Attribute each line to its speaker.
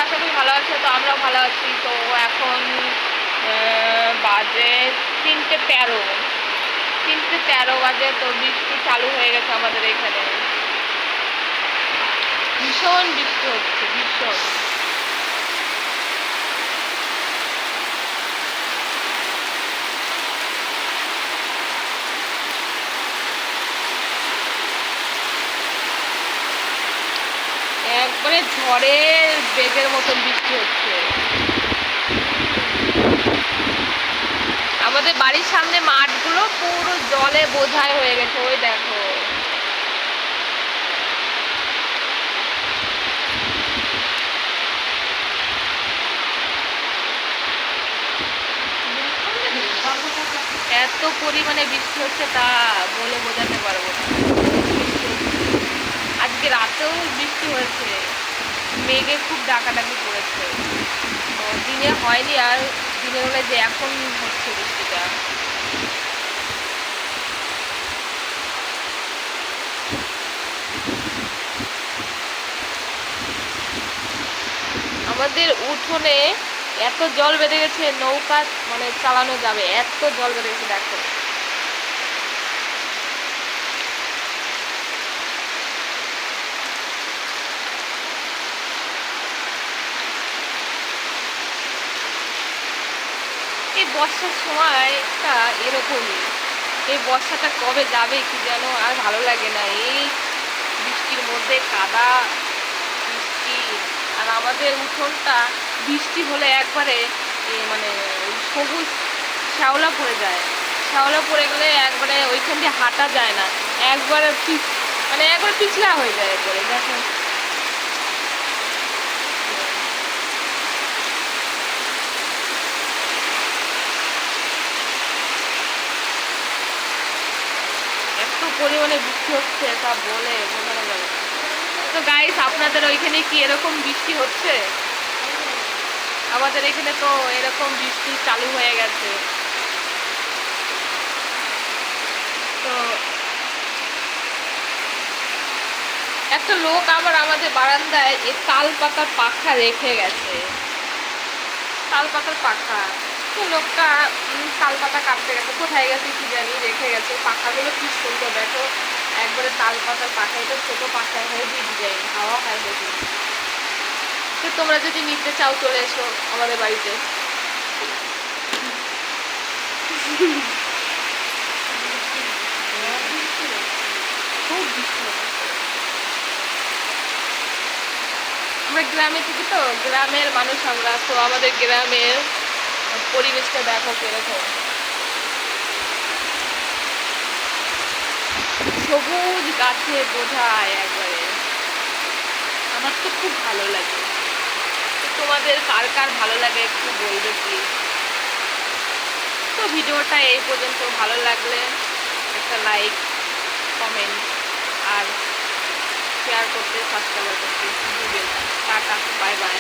Speaker 1: আশা করি ভালো আছে। তো আমরাও ভালো আছি। তো এখন বাজে 3:13, 3:13 বাজে। তো বৃষ্টি চালু হয়ে গেছে আমাদের এখানে, ভীষণ বৃষ্টি হচ্ছে, ভীষণ। একবারে ঝড়ের বেগের মতন বৃষ্টি হচ্ছে। আমাদের বাড়ির সামনে মাঠগুলো পুরো জলে বোঝাই হয়ে গেছে, ওই দেখো। এত পরিমাণে বৃষ্টি হচ্ছে তা বলে বোঝাতে পারবো না। আজকে রাতেও বৃষ্টি হয়েছে, মেঘে খুব ডাকাডাকি পড়েছে। তো দিনে হয়নি, আর দিনের বেলায় যে এখন হচ্ছে বৃষ্টিটা। আমাদের উঠোনে এত জল বেঁধে গেছে, নৌকা মানে চালানো যাবে, এত জল বেঁধে গেছে দেখো। এই বর্ষার সময়টা এরকমই। এই বর্ষাটা কবে যাবে কি যেন আর ভালো লাগে না। এই বৃষ্টির মধ্যে কাদা, বৃষ্টি। আর আমাদের উঠোনটা বৃষ্টি হলে একবারে মানে সবুজ শ্যাওলা পড়ে যায়। শ্যাওলা পড়ে গেলে একবারে ওইখান দিয়ে হাঁটা যায় না, একবারে মানে একবার পিছলা হয়ে যায় একবারে দেখো। এত পরিমাণে বৃষ্টি হচ্ছে তা বলে বোঝানো যাবে না। তো গাইস, আপনাদের ওইখানে কি এরকম বৃষ্টি হচ্ছে? আমাদের এখানে তো এরকম বৃষ্টি চালু হয়ে গেছে। তো একটা লোক আবার আমাদের বারান্দায় এই তাল পাতার পাখা রেখে গেছে। তাল পাতার পাখা। তো লোকটা তাল পাতা কাটতে গেছে, কোথায় গেছে কি জানি, রেখে গেছে। পাখাগুলো কি সুন্দর দেখো, একবারে তাল পাতার পাখা। এটা ছোট পাখা, হেভি ডিজাইন, হাওয়া হয় হেভি। তো তোমরা যদি নিতে চাও চলে এসো আমাদের বাড়িতে। খুব বৃষ্টি হচ্ছে। আমরা গ্রামে থাকি, তো গ্রামের মানুষ আমরা। তো আমাদের গ্রামের পরিবেশটা দেখো কিরকম, সবুজ গাছে বোঝায় একবারে। আমার তো খুব ভালো লাগে। তো তোমাদের কার কার ভালো লাগে একটু বলবে প্লিজ। তো ভিডিওটা এই পর্যন্ত। ভালো লাগলে একটা লাইক, কমেন্ট আর শেয়ার করতে, সাবস্ক্রাইব করতে ভুলবেন না। Tata, bye bye.